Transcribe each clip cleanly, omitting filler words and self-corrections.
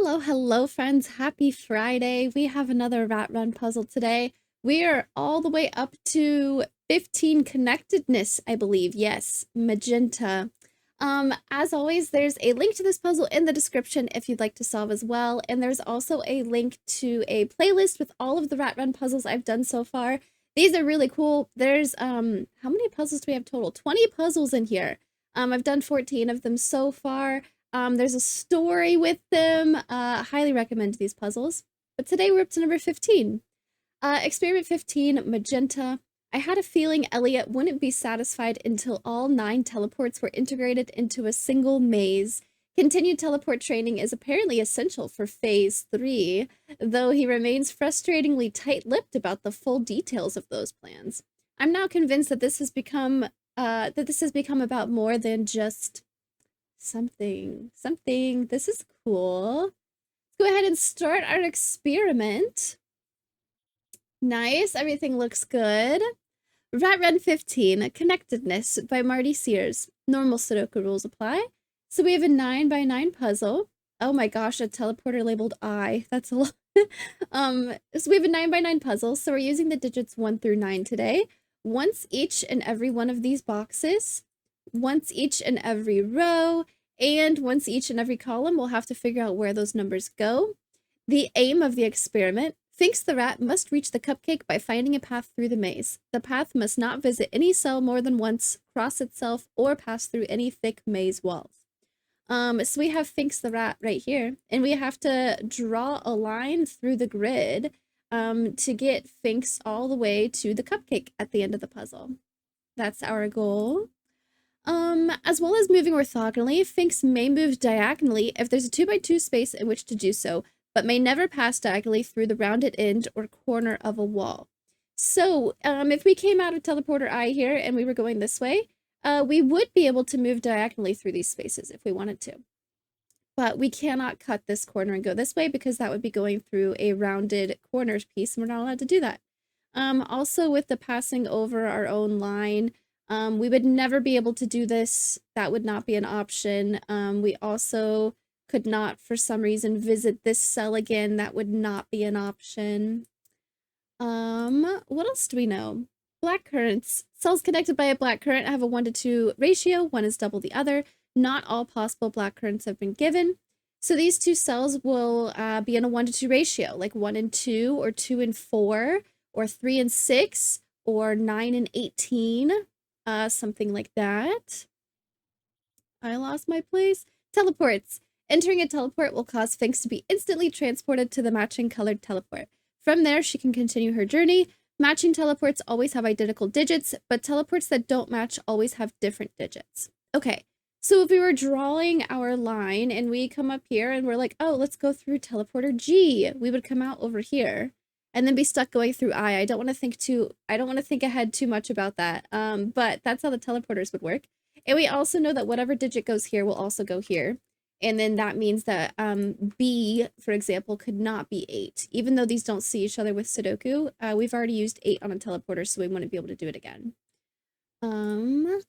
Hello, hello, friends. Happy Friday. We have another Rat Run puzzle today. We are all the way up to 15 Connectedness, I believe. Yes, magenta. As always, there's a link to this puzzle in the description if you'd like to solve as well. And there's also a link to a playlist with all of the Rat Run puzzles I've done so far. These are really cool. There's, how many puzzles do we have total? 20 puzzles in here. I've done 14 of them so far. There's a story with them. Highly recommend these puzzles. But today we're up to number 15. Experiment 15, magenta. I had a feeling Elliot wouldn't be satisfied until all 9 teleports were integrated into a single maze. Continued teleport training is apparently essential for phase 3, though he remains frustratingly tight-lipped about the full details of those plans. I'm now convinced that this has become about more than just something. This is cool. Let's go ahead and start our experiment. Nice, everything looks good. Rat Run 15, Connectedness by Marty Sears. Normal Sudoku rules apply. So we have a 9x9 puzzle. Oh my gosh, a teleporter labeled I. That's a lot. So we have a 9x9 puzzle. So we're using the digits 1 through 9 today. Once each and every one of these boxes, once each and every row, and once each and every column, we'll have to figure out where those numbers go. The aim of the experiment: Finks the rat must reach the cupcake by finding a path through the maze. The path must not visit any cell more than once, cross itself, or pass through any thick maze walls. So we have Finks the rat right here, and we have to draw a line through the grid to get Finks all the way to the cupcake at the end of the puzzle. That's our goal. As well as moving orthogonally, Finks may move diagonally if there's a 2x2 space in which to do so, but may never pass diagonally through the rounded end or corner of a wall. So, if we came out of teleporter I here and we were going this way, we would be able to move diagonally through these spaces if we wanted to. But we cannot cut this corner and go this way because that would be going through a rounded corners piece, and we're not allowed to do that. Also, with the passing over our own line, we would never be able to do this. That would not be an option. We also could not, for some reason, visit this cell again. That would not be an option. What else do we know? Black currents. Cells connected by a black current have a 1-to-2 ratio. One is double the other. Not all possible black currents have been given. So these two cells will be in a 1-to-2 ratio, like 1 and 2, or 2 and 4, or 3 and 6, or 9 and 18. Something like that. I lost my place. Teleports. Entering a teleport will cause Finks to be instantly transported to the matching colored teleport. From there, she can continue her journey. Matching teleports always have identical digits, but teleports that don't match always have different digits. Okay, so if we were drawing our line and we come up here and we're like, oh, let's go through teleporter G, we would come out over here and then be stuck going through I. I don't want to think ahead too much about that. But that's how the teleporters would work. And we also know that whatever digit goes here will also go here. And then that means that B, for example, could not be 8. Even though these don't see each other with Sudoku, we've already used 8 on a teleporter, so we wouldn't be able to do it again. Oh,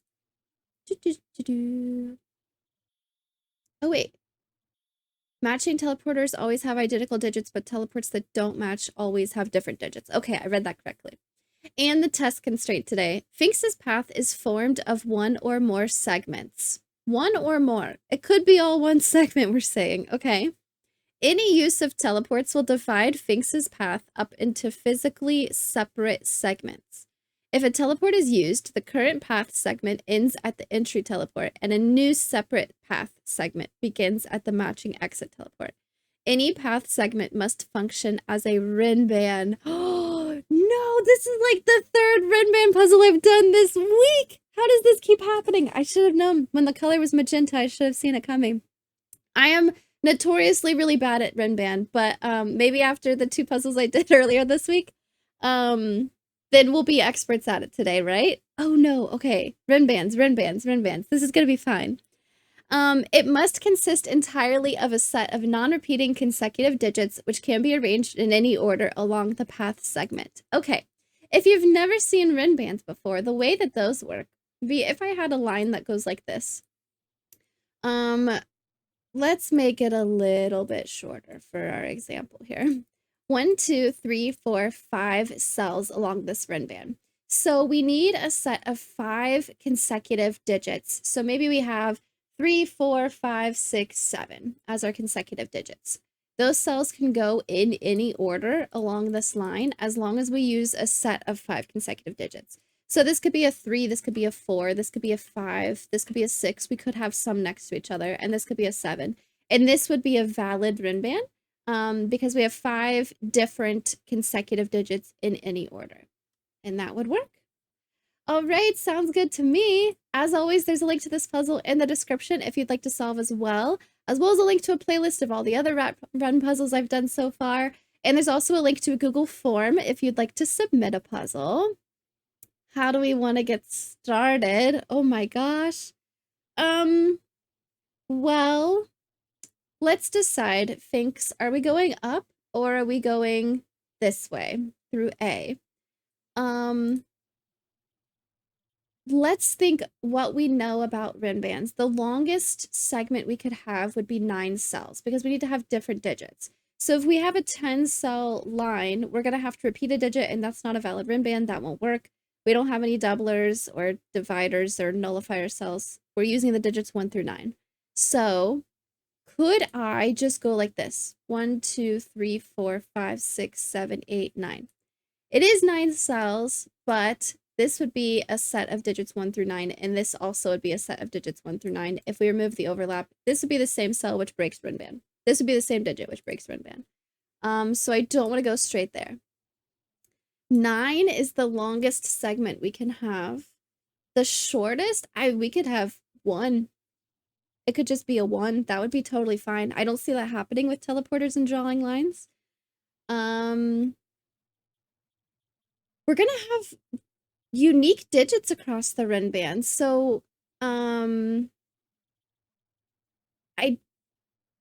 wait. Matching teleporters always have identical digits, but teleports that don't match always have different digits. Okay, I read that correctly. And the test constraint today. Finks's path is formed of 1 or more segments. 1 or more. It could be all one segment, we're saying. Okay. Any use of teleports will divide Finks's path up into physically separate segments. If a teleport is used, the current path segment ends at the entry teleport, and a new separate path segment begins at the matching exit teleport. Any path segment must function as a Rinban. Oh, no, this is like the 3rd Rinban puzzle I've done this week. How does this keep happening? I should have known. When the color was magenta, I should have seen it coming. I am notoriously really bad at Rinban, but maybe after the 2 puzzles I did earlier this week, then we'll be experts at it today, right? Oh no, okay. Rinbans. This is gonna be fine. It must consist entirely of a set of non-repeating consecutive digits, which can be arranged in any order along the path segment. Okay, if you've never seen Rinbans before, the way that those work would be if I had a line that goes like this. let's make it a little bit shorter for our example here. 1, 2, 3, 4, 5 cells along this run band. So we need a set of 5 consecutive digits. So maybe we have 3, 4, 5, 6, 7 as our consecutive digits. Those cells can go in any order along this line as long as we use a set of 5 consecutive digits. So this could be a 3, this could be a 4, this could be a 5, this could be a 6. We could have some next to each other, and this could be a 7. And this would be a valid Rinban because we have 5 different consecutive digits in any order. And that would work. All right, sounds good to me. As always, there's a link to this puzzle in the description if you'd like to solve as well as a link to a playlist of all the other rat run puzzles I've done so far. And there's also a link to a Google form if you'd like to submit a puzzle. How do we want to get started? Oh my gosh. Well, let's decide, Finks, are we going up or are we going this way through A? Let's think what we know about Rinbans. The longest segment we could have would be 9 cells because we need to have different digits. So if we have a 10 cell line, we're going to have to repeat a digit, and that's not a valid Rinban. That won't work. We don't have any doublers or dividers or nullifier cells. We're using the digits 1 through 9. So could I just go like this? 1, 2, 3, 4, 5, 6, 7, 8, 9. It is 9 cells, but this would be a set of digits 1 through 9, and this also would be a set of digits 1 through 9. If we remove the overlap, this would be the same cell, which breaks Rinban. This would be the same digit, which breaks Rinban. So I don't want to go straight there. 9 is the longest segment we can have. The shortest, we could have 1. It could just be a 1. That would be totally fine. I don't see that happening with teleporters and drawing lines. We're gonna have unique digits across the Rinban, so I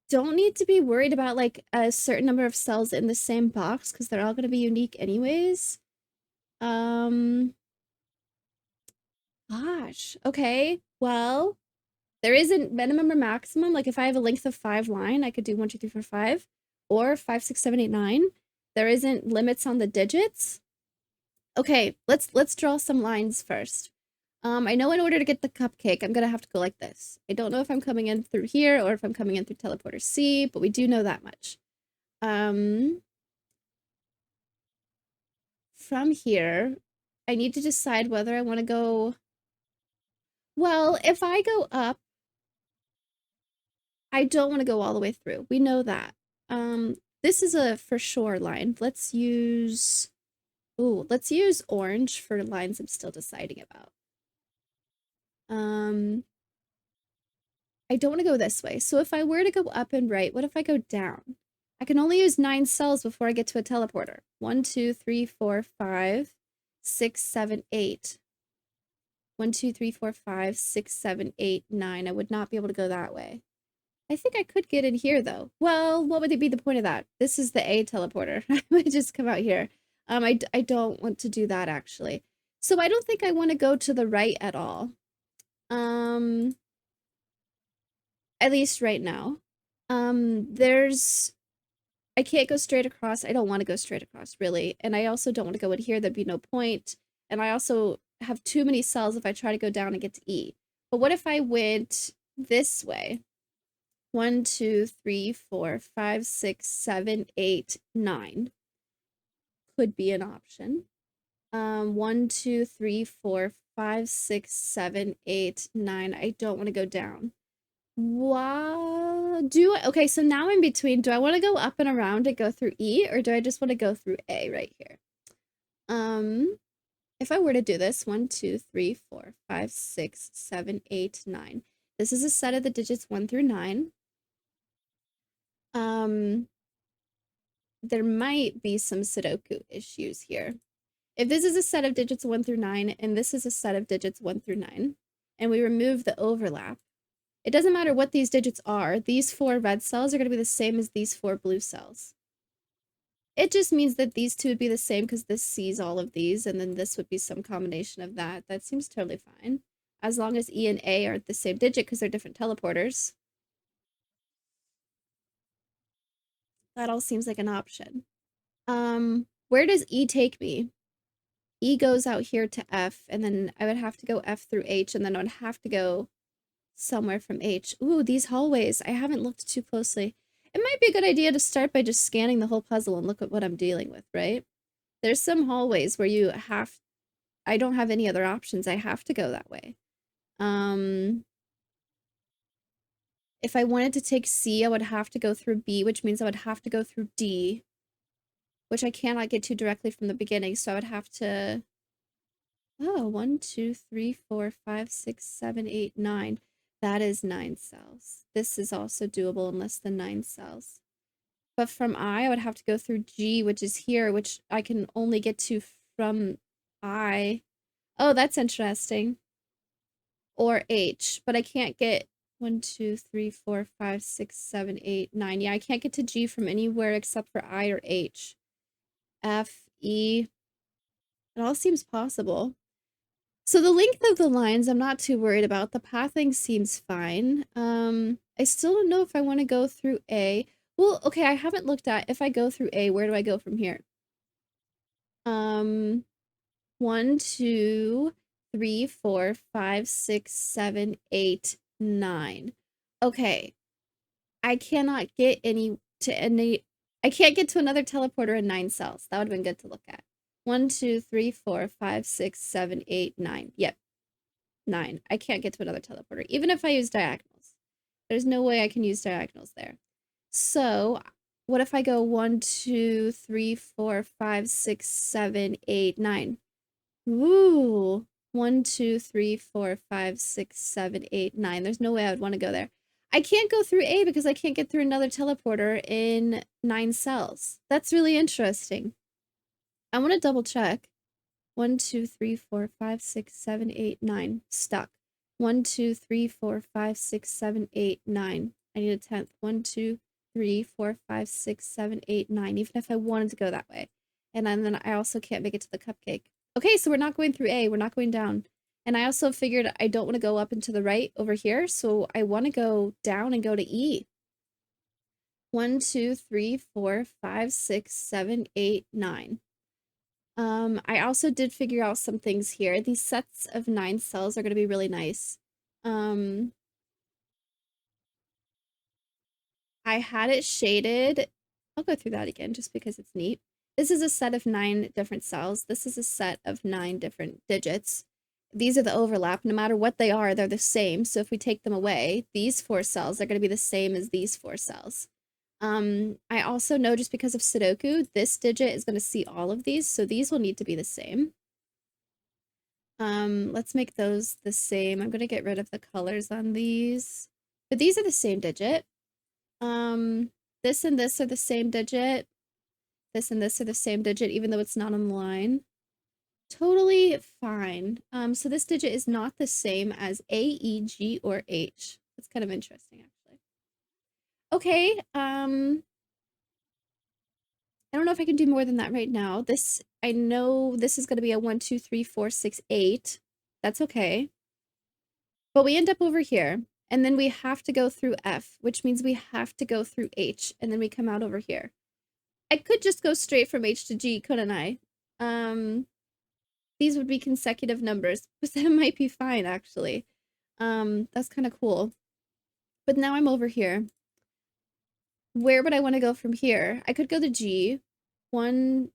don't need to be worried about like a certain number of cells in the same box because they're all gonna be unique anyways. Gosh, okay, well, there isn't minimum or maximum. Like if I have a length of 5 line, I could do 1, 2, 3, 4, 5, or 5, 6, 7, 8, 9. There isn't limits on the digits. Okay, let's draw some lines first. I know in order to get the cupcake, I'm gonna have to go like this. I don't know if I'm coming in through here or if I'm coming in through teleporter C, but we do know that much. From here, I need to decide whether I want to go. Well, if I go up, I don't want to go all the way through. We know that. This is a for sure line. Let's use orange for lines I'm still deciding about. I don't want to go this way. So if I were to go up and right, what if I go down? I can only use 9 cells before I get to a teleporter. 1, 2, 3, 4, 5, 6, 7, 8. 1, 2, 3, 4, 5, 6, 7, 8, 9. I would not be able to go that way. I think I could get in here though. Well, what would be the point of that? This is the A teleporter. I would just come out here. I don't want to do that actually. So I don't think I want to go to the right at all. At least right now. I can't go straight across. I don't want to go straight across, really. And I also don't want to go in here. There'd be no point. And I also have too many cells if I try to go down and get to E. But what if I went this way? 1, 2, 3, 4, 5, 6, 7, 8, 9. Could be an option. 1, 2, 3, 4, 5, 6, 7, 8, 9. I don't want to go down. Okay, so now in between, do I want to go up and around and go through E, or do I just want to go through A right here? If I were to do this, 1, 2, 3, 4, 5, 6, 7, 8, 9. This is a set of the digits 1 through 9. There might be some Sudoku issues here. If this is a set of digits 1 through 9, and this is a set of digits 1 through 9, and we remove the overlap, it doesn't matter what these digits are. These 4 red cells are going to be the same as these 4 blue cells. It just means that these two would be the same because this sees all of these, and then this would be some combination of that. That seems totally fine. As long as E and A are the same digit because they're different teleporters. That all seems like an option. Where does E take me? E goes out here to F, and then I would have to go F through H, and then I would have to go somewhere from H. Ooh, these hallways. I haven't looked too closely. It might be a good idea to start by just scanning the whole puzzle and look at what I'm dealing with, right? There's some hallways where I don't have any other options. I have to go that way. If I wanted to take C, I would have to go through B, which means I would have to go through D, which I cannot get to directly from the beginning, so I would have to... Oh, 1, 2, 3, 4, 5, 6, 7, 8, 9. That is 9 cells. This is also doable in less than 9 cells. But from I would have to go through G, which is here, which I can only get to from I. Oh, that's interesting. Or H, but I can't get 1, 2, 3, 4, 5, 6, 7, 8, 9. Yeah, I can't get to G from anywhere except for I or H. F, E. It all seems possible. So the length of the lines, I'm not too worried about. The pathing seems fine. I still don't know if I want to go through A. Well, okay, I haven't looked at if I go through A, where do I go from here? 1, 2, 3, 4, 5, 6, 7, 8, 9. Okay. I cannot get I can't get to another teleporter in 9 cells. That would have been good to look at. 1, 2, 3, 4, 5, 6, 7, 8, 9. Yep. 9. I can't get to another teleporter, even if I use diagonals. There's no way I can use diagonals there. So, what if I go 1, 2, 3, 4, 5, 6, 7, 8, 9? Ooh. 1, 2, 3, 4, 5, 6, 7, 8, 9. There's no way I would want to go there. I can't go through A because I can't get through another teleporter in 9 cells. That's really interesting. I want to double check. 1, 2, 3, 4, 5, 6, 7, 8, 9. Stuck. 1, 2, 3, 4, 5, 6, 7, 8, 9. I need a 10th. 1, 2, 3, 4, 5, 6, 7, 8, 9. Even if I wanted to go that way. And then I also can't make it to the cupcake. Okay, so we're not going through A. We're not going down. And I also figured I don't want to go up and to the right over here. So I want to go down and go to E. 1, 2, 3, 4, 5, 6, 7, 8, 9. I also did figure out some things here. These sets of 9 cells are going to be really nice. I had it shaded. I'll go through that again just because it's neat. This is a set of 9 different cells. This is a set of 9 different digits. These are the overlap. No matter what they are, they're the same. So if we take them away, these 4 cells are going to be the same as these 4 cells. I also know just because of Sudoku, this digit is going to see all of these, so these will need to be the same. Let's make those the same. I'm going to get rid of the colors on these. But these are the same digit. This and this are the same digit. This and this are the same digit, even though it's not on the line. Totally fine. So this digit is not the same as A, E, G, or H. That's kind of interesting, actually. Okay, I don't know if I can do more than that right now. I know this is going to be a 1, 2, 3, 4, 6, 8. That's okay. But we end up over here, and then we have to go through F, which means we have to go through H, and then we come out over here. I could just go straight from H to G, couldn't I? These would be consecutive numbers, but that might be fine, actually. That's kind of cool. But now I'm over here. Where would I want to go from here? I could go to G. 1,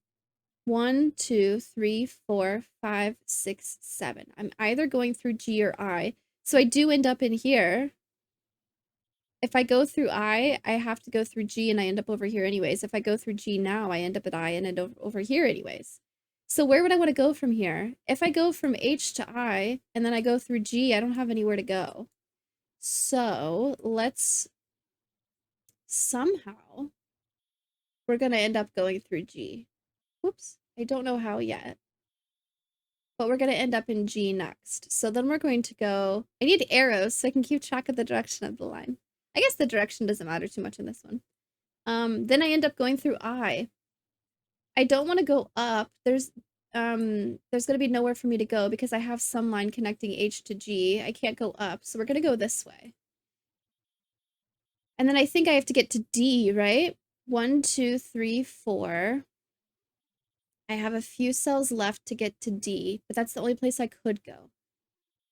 2, 3, 4, 5, 6, 7. I'm either going through G or I. So I do end up in here. If I go through I have to go through G and I end up over here anyways. If I go through G now, I end up at I and end up over here anyways. So where would I want to go from here? If I go from H to I and then I go through G, I don't have anywhere to go. So let's somehow, we're going to end up going through G. Whoops, I don't know how yet. But we're going to end up in G next. So then we're going to go... I need arrows so I can keep track of the direction of the line. I guess the direction doesn't matter too much in this one. Then I end up going through I. I don't want to go up. There's going to be nowhere for me to go because I have some line connecting H to G. I can't go up, so we're going to go this way. And then I think I have to get to D, right? 1, 2, 3, 4. I have a few cells left to get to D, but that's the only place I could go.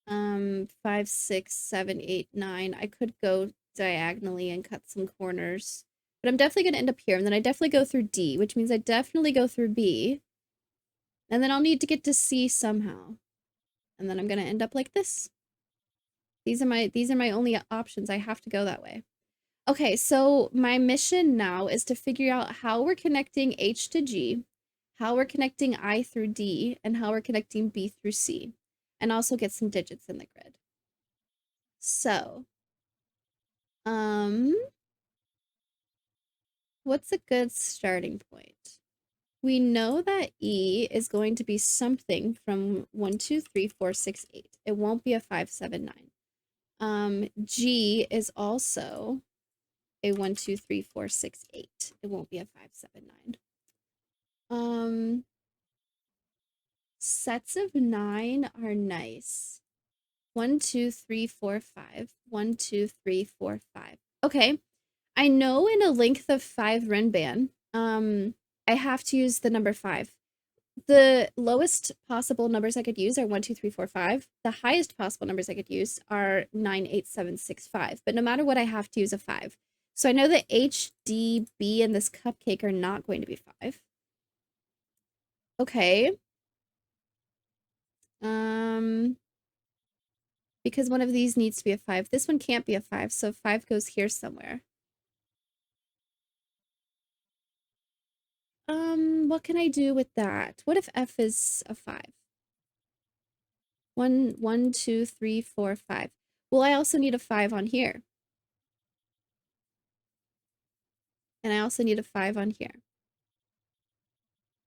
5, 6, 7, 8, 9. I could go diagonally and cut some corners, but I'm definitely going to end up here. And then I definitely go through D, which means I definitely go through B. And then I'll need to get to C somehow. And then I'm going to end up like this. These are my only options. I have to go that way. Okay, so my mission now is to figure out how we're connecting H to G, how we're connecting I through D, and how we're connecting B through C, and also get some digits in the grid. So, what's a good starting point? We know that E is going to be something from 1, 2, 3, 4, 6, 8. It won't be a 5, 7, 9. G is also a 1, 2, 3, 4, 6, 8. It won't be a 5, 7, 9. Sets of 9 are nice. 1, 2, 3, 4, 5. 1, 2, 3, 4, 5. Okay. I know in a length of 5 Renban, I have to use the number 5. The lowest possible numbers I could use are 1, 2, 3, 4, 5. The highest possible numbers I could use are 9, 8, 7, 6, 5. But no matter what, I have to use a 5. So I know that H, D, B, and this cupcake are not going to be 5. Okay. Because one of these needs to be a 5. This one can't be a 5, so 5 goes here somewhere. What can I do with that? What if F is a 5? 1, 2, 3, 4, 5. Well, I also need a 5 on here. And I also need a 5 on here.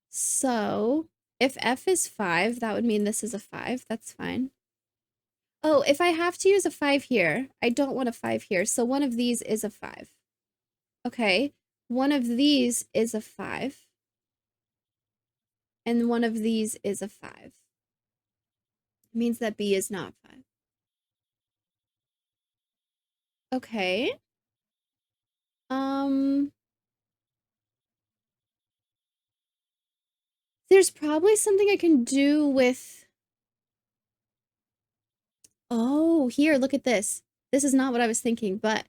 So, if F is 5, that would mean this is a 5. That's fine. Oh, if I have to use a 5 here, I don't want a 5 here. So one of these is a 5. Okay. One of these is a 5. And one of these is a 5. It means that B is not 5. Okay. There's probably something I can do with... Oh, here, look at this. This is not what I was thinking, but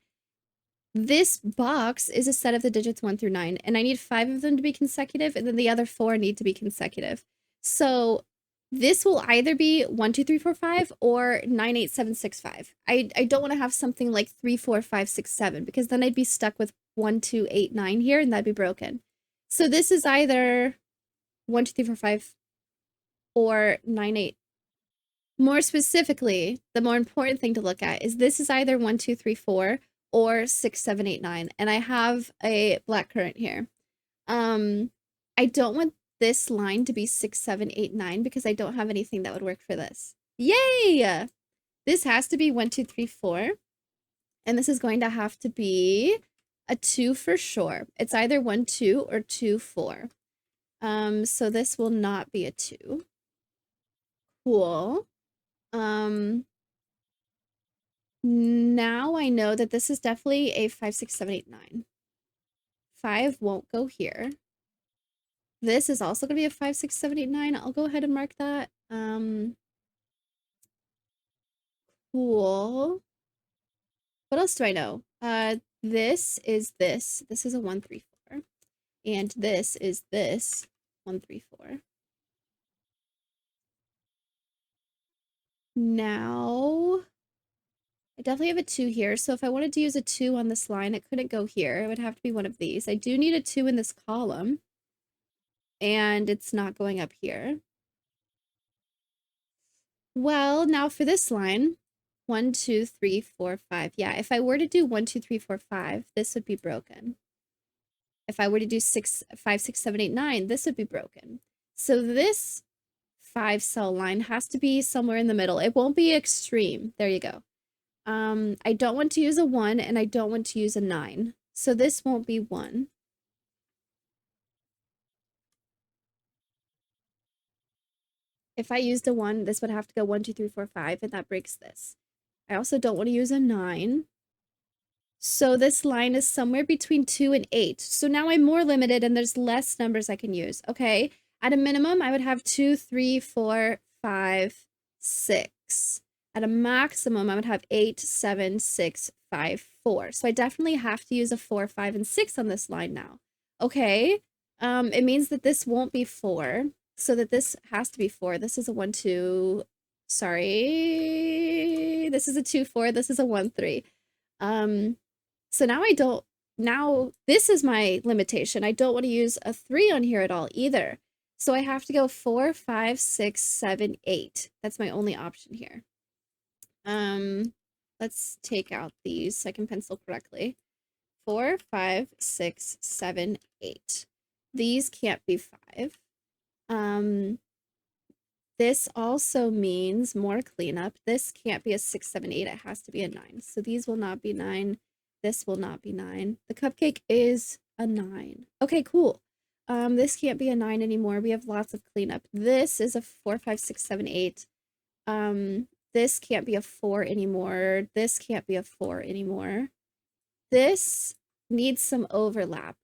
this box is a set of the digits 1 through 9, and I need 5 of them to be consecutive, and then the other 4 need to be consecutive. So this will either be 1, 2, 3, 4, 5 or 9, 8, 7, 6, 5. I don't want to have something like 3, 4, 5, 6, 7, because then I'd be stuck with 1, 2, 8, 9 here, and that'd be broken. So this is either 1, 2, 3, 4, 5 or 9, 8. More specifically, the more important thing to look at is this is either 1, 2, 3, 4 or 6, 7, 8, 9. And I have a black currant here. I don't want this line to be 6, 7, 8, 9 because I don't have anything that would work for this. Yay! This has to be 1, 2, 3, 4. And this is going to have to be a 2 for sure. It's either 1, 2 or 2, 4. So this will not be a 2. Cool. Now I know that this is definitely a 5, 6, 7, 8, 9. 5 won't go here. This is also going to be a 5, 6, 7, 8, 9. I'll go ahead and mark that. Cool. What else do I know? This is this. This is a 1, 3, 4. And this is this. 1, 3, 4. Now, I definitely have a 2 here. So if I wanted to use a 2 on this line, it couldn't go here. It would have to be one of these. I do need a 2 in this column. And it's not going up here. Well, now for this line, 1, 2, 3, 4, 5. Yeah, if I were to do 1, 2, 3, 4, 5, this would be broken. If I were to do 6, 5, 6, 7, 8, 9, this would be broken. So this 5 cell line has to be somewhere in the middle. It won't be extreme. There you go. I don't want to use a 1 and I don't want to use a 9. So this won't be 1. If I used a 1, this would have to go 1, 2, 3, 4, 5, and that breaks this. I also don't want to use a 9. So this line is somewhere between 2 and 8. So now I'm more limited and there's less numbers I can use. Okay. At a minimum, I would have 2, 3, 4, 5, 6. At a maximum, I would have 8, 7, 6, 5, 4. So I definitely have to use a 4, 5, and 6 on this line now. Okay. It means that this won't be 4. So that this has to be 4. This is a 1, 2. Sorry. This is a 2, 4. This is a 1, 3. So now this is my limitation. I don't want to use a 3 on here at all either. So I have to go 4, 5, 6, 7, 8. That's my only option here. Let's take out these so I can pencil correctly. 4, 5, 6, 7, 8. These can't be 5. This also means more cleanup. This can't be a 6, 7, 8. It has to be a 9. So these will not be 9. This will not be 9. The cupcake is a 9. Okay, cool. This can't be a 9 anymore. We have lots of cleanup. This is a 4, 5, 6, 7, 8. This can't be a 4 anymore. This can't be a 4 anymore. This needs some overlap.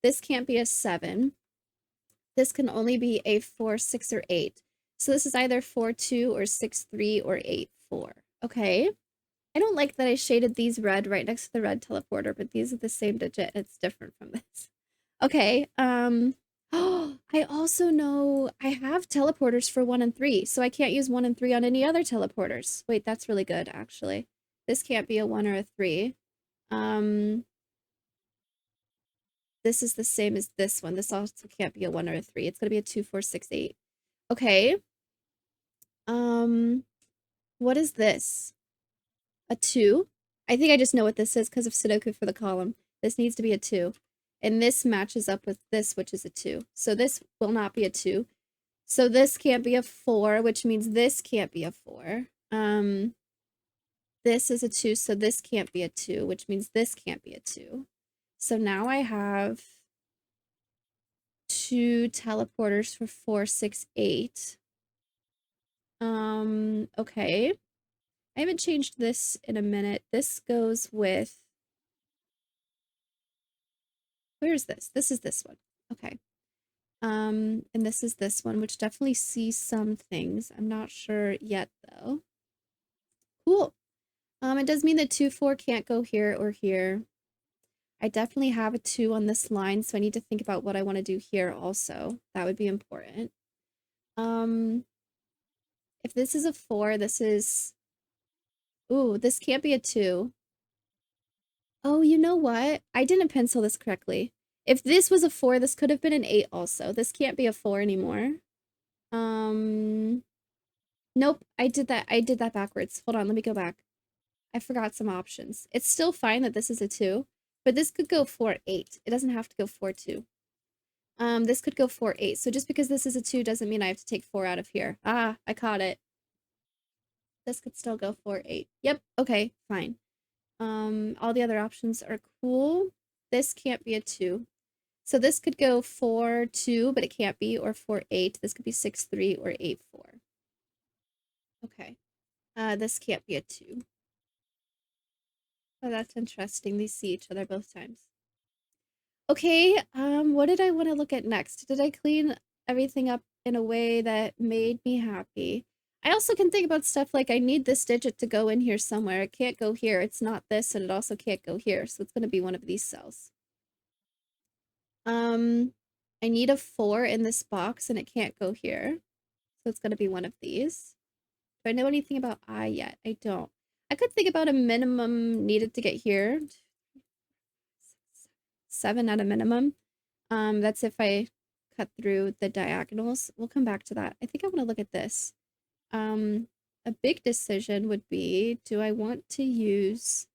This can't be a 7. This can only be a 4, 6, or 8. So this is either 4, 2, or 6, 3, or 8, 4. Okay. I don't like that I shaded these red right next to the red teleporter, but these are the same digit. It's different from this. Okay. Oh, I also know I have teleporters for 1 and 3, so I can't use 1 and 3 on any other teleporters. Wait, that's really good, actually. This can't be a 1 or a 3. This is the same as this one. This also can't be a 1 or a 3. It's going to be a 2, 4, 6, 8. Okay. What is this? A 2? I think I just know what this is because of Sudoku for the column. This needs to be a 2. And this matches up with this, which is a 2. So this will not be a 2. So this can't be a 4, which means this can't be a 4. This is a 2, so this can't be a 2, which means this can't be a 2. So now I have 2 teleporters for 4, 6, 8. Okay. I haven't changed this in a minute. This goes with... Where's this? This is this one. Okay. And this is this one, which definitely sees some things. I'm not sure yet, though. Cool. It does mean that 2, 4 can't go here or here. I definitely have a 2 on this line, so I need to think about what I want to do here also. That would be important. If this is a 4, this is... Ooh, this can't be a 2. Oh, you know what? I didn't pencil this correctly. If this was a 4, this could have been an 8 also. This can't be a 4 anymore. Nope, I did that backwards. Hold on, let me go back. I forgot some options. It's still fine that this is a 2, but this could go 4, 8. It doesn't have to go 4, 2. This could go 4, 8. So just because this is a 2 doesn't mean I have to take 4 out of here. Ah, I caught it. This could still go 4, 8. Yep, okay, fine. All the other options are cool. This can't be a 2. So this could go 4, 2, but it can't be, or 4, 8. This could be 6, 3, or 8, 4. Okay. This can't be a 2. Oh, that's interesting. These see each other both times. Okay, what did I want to look at next? Did I clean everything up in a way that made me happy? I also can think about stuff like I need this digit to go in here somewhere. It can't go here. It's not this, and it also can't go here. So it's going to be one of these cells. I need a 4 in this box, and it can't go here. So it's going to be one of these. Do I know anything about I yet? I don't. I could think about a minimum needed to get here. 7 at a minimum. That's if I cut through the diagonals. We'll come back to that. I think I want to look at this. A big decision would be, do I want to use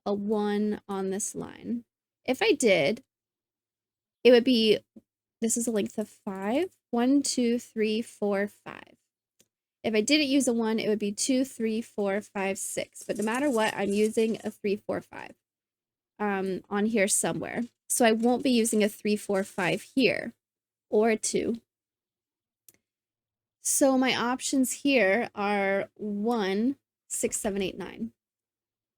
a 1 on this line? If I did, it would be, this is a length of 5. 1, 2, 3, 4, 5. If I didn't use a 1, it would be 2, 3, 4, 5, 6. But no matter what, I'm using a 3, 4, 5 on here somewhere. So I won't be using a 3, 4, 5 here, or a 2. So my options here are 1, 6, 7, 8, 9.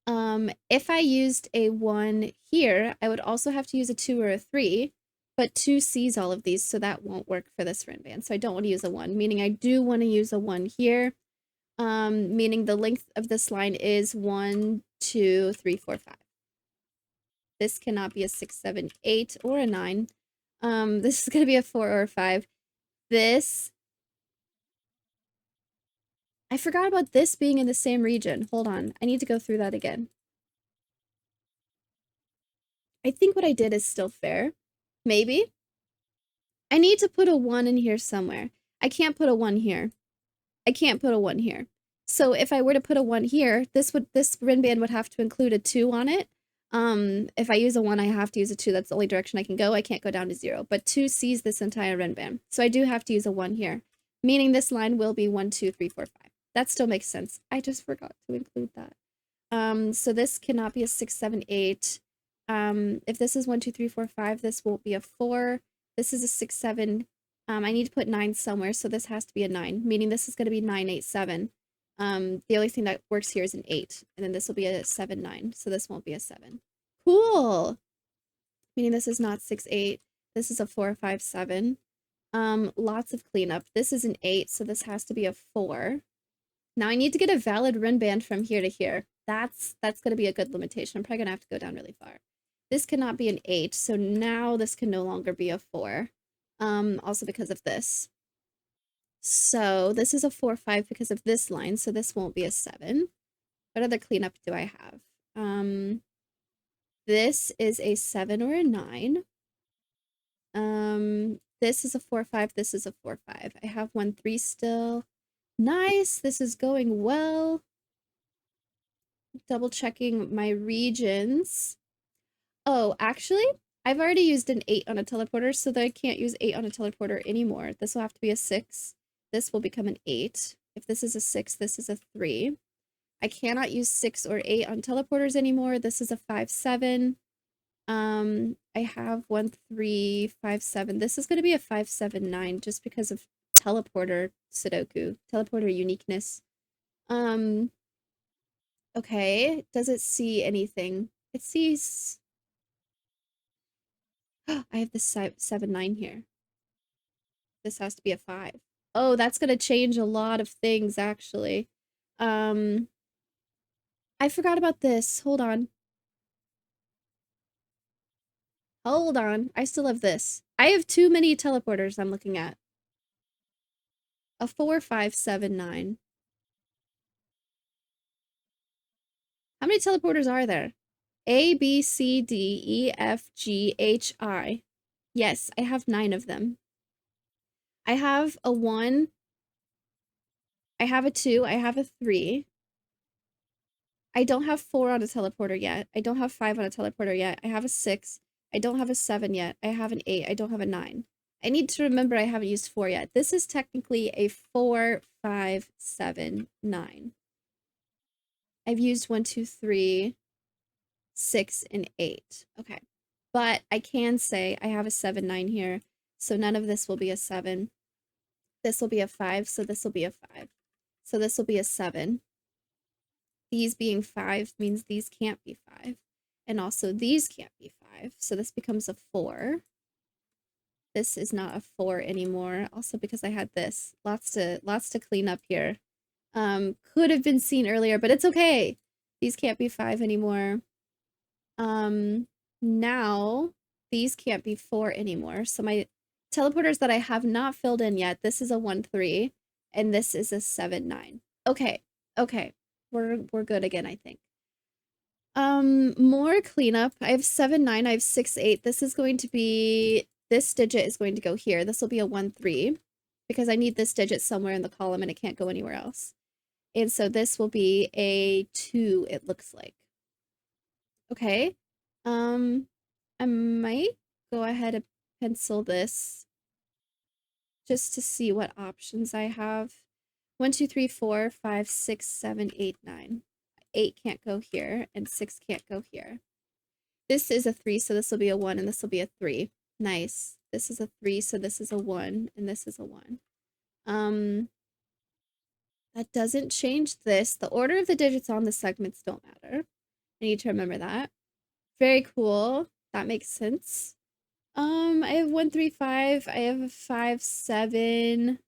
If I used a 1 here, I would also have to use a 2 or a 3, but 2 sees all of these, so that won't work for this friend band. So I don't want to use a 1, meaning I do want to use a 1 here, meaning the length of this line is 1, 2, 3, 4, 5. This cannot be a 6, 7, 8, or a 9. This is going to be a 4 or a 5. This... I forgot about this being in the same region. Hold on. I need to go through that again. I think what I did is still fair. Maybe. I need to put a 1 in here somewhere. I can't put a 1 here. I can't put a 1 here. So if I were to put a 1 here, this rin band would have to include a 2 on it. If I use a 1, I have to use a 2. That's the only direction I can go. I can't go down to 0. But 2 sees this entire rin band. So I do have to use a 1 here. Meaning this line will be 1, 2, 3, 4, 5. That still makes sense. I just forgot to include that. So this cannot be a 6, 7, 8. If this is 1, 2, 3, 4, 5, this won't be a 4. This is a 6, 7. I need to put 9 somewhere, so this has to be a 9, meaning this is going to be 9, 8, 7. The only thing that works here is an 8, and then this will be a 7, 9, so this won't be a 7. Cool! Meaning this is not 6, 8. This is a 4, 5, 7. Lots of cleanup. This is an 8, so this has to be a 4. Now I need to get a valid rin band from here to here. That's going to be a good limitation. I'm probably going to have to go down really far. This cannot be an 8, so now this can no longer be a 4. Also because of this. So this is a 4, 5 because of this line, so this won't be a 7. What other cleanup do I have? This is a 7 or a 9. This is a 4, 5, this is a 4, 5. I have 1, 3 still. Nice, this is going well. Double checking my regions. Oh, actually, I've already used an 8 on a teleporter, so that I can't use 8 on a teleporter anymore. This will have to be a 6. This will become an 8. If this is a 6, this is a 3. I cannot use 6 or 8 on teleporters anymore. This is a 5, 7. I have 1, 3, 5, 7. This is going to be a 5, 7, 9 just because of teleporter Sudoku, teleporter uniqueness. Okay, does it see anything? It sees... I have the 7, 9 here. This has to be a 5. Oh, that's going to change a lot of things, actually. I forgot about this. Hold on. Hold on. I still have this. I have too many teleporters I'm looking at. A 4, 5, 7, 9. How many teleporters are there? A, B, C, D, E, F, G, H, I. Yes, I have 9 of them. I have a 1. I have a 2. I have a 3. I don't have 4 on a teleporter yet. I don't have 5 on a teleporter yet. I have a 6. I don't have a 7 yet. I have an 8. I don't have a 9. I need to remember I haven't used 4 yet. This is technically a 4, 5, 7, 9. I've used 1, 2, 3, 6, and 8. Okay. But I can say I have a 7, 9 here. So none of this will be a 7. This will be a 5, so this will be a 5. So this will be a 7. These being 5 means these can't be 5. And also these can't be 5. So this becomes a 4. This is not a 4 anymore. Also because I had this. Lots to clean up here. Could have been seen earlier, but it's okay. These can't be 5 anymore. Now these can't be 4 anymore. So my teleporters that I have not filled in yet, this is a 1, 3, and this is a 7, 9. Okay. Okay. We're good again, I think. More cleanup. I have 7, 9, I have 6, 8. This is going to be, this digit is going to go here. This will be a 1, 3 because I need this digit somewhere in the column and it can't go anywhere else. And so this will be a 2, it looks like. Okay. I might go ahead and pencil this just to see what options I have. 1, 2, 3, 4, 5, 6, 7, 8, 9. 8 can't go here, and 6 can't go here. This is a 3, so this will be a 1, and this will be a 3. Nice. This is a 3, so this is a 1, and this is a 1. That doesn't change this. The order of the digits on the segments don't matter. I need to remember that. Very cool. That makes sense. I have 135. I have a 5-7.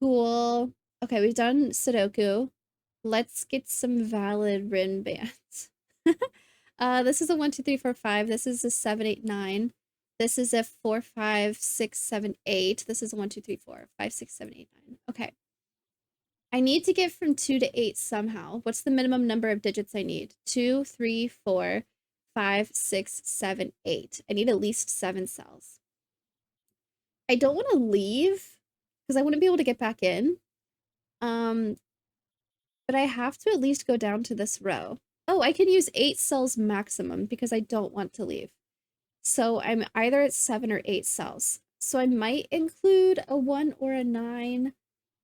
Cool. Okay, we've done Sudoku. Let's get some valid Rin bands. This is a 1, 2, 3, 4, 5. This is a 7, 8, 9. This is a 4, 5, 6, 7, 8. This is a 1, 2, 3, 4, 5, 6, 7, 8, 9. Okay. I need to get from 2 to 8 somehow. What's the minimum number of digits I need? 2, 3, 4, 5, 6, 7, 8. I need at least 7 cells. I don't want to leave because I want to be able to get back in. But I have to at least go down to this row. Oh, I can use 8 cells maximum because I don't want to leave. So I'm either at 7 or 8 cells. So I might include a 1 or a 9.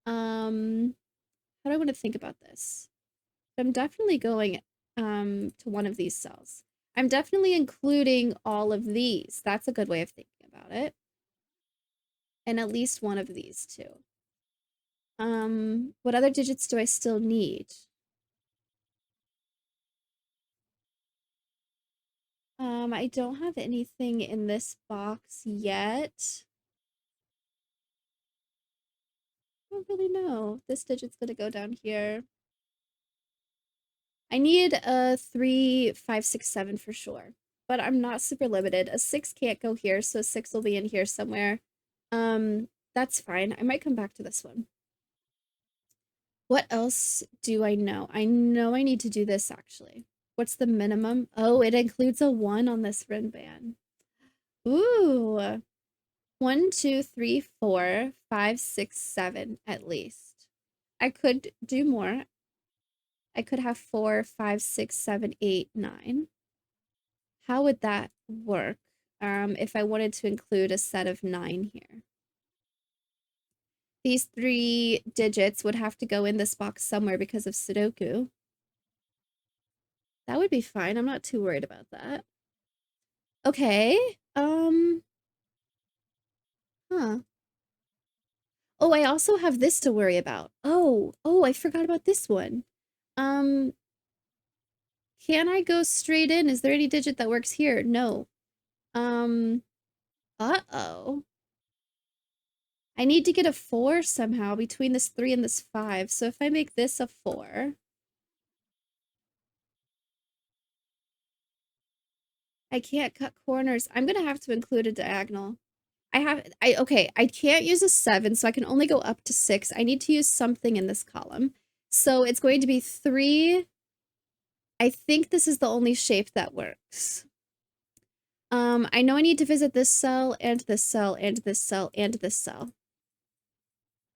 How do I want to think about this? I'm definitely going to one of these cells. I'm definitely including all of these. That's a good way of thinking about it. And at least one of these too. What other digits do I still need? I don't have anything in this box yet. I don't really know. This digit's gonna go down here. I need a 3, 5, 6, 7 for sure, but I'm not super limited. A 6 can't go here, so a 6 will be in here somewhere. That's fine. I might come back to this one. What else do I know? I know I need to do this actually. What's the minimum? Oh, it includes a 1 on this Rin band. Ooh. 1, 2, 3, 4, 5, 6, 7 at least. I could do more. I could have 4, 5, 6, 7, 8, 9. How would that work if I wanted to include a set of 9 here? These 3 digits would have to go in this box somewhere because of Sudoku. That would be fine. I'm not too worried about that. Okay. Huh. Oh, I also have this to worry about. Oh, I forgot about this one. Um, Can I go straight in? Is there any digit that works here? No. Uh-oh. I need to get a 4 somehow between this 3 and this 5. So if I make this a 4, I can't cut corners. I'm gonna have to include a diagonal. Okay, I can't use a 7, so I can only go up to 6. I need to use something in this column. So it's going to be 3. I think this is the only shape that works. I know I need to visit this cell and this cell and this cell and this cell.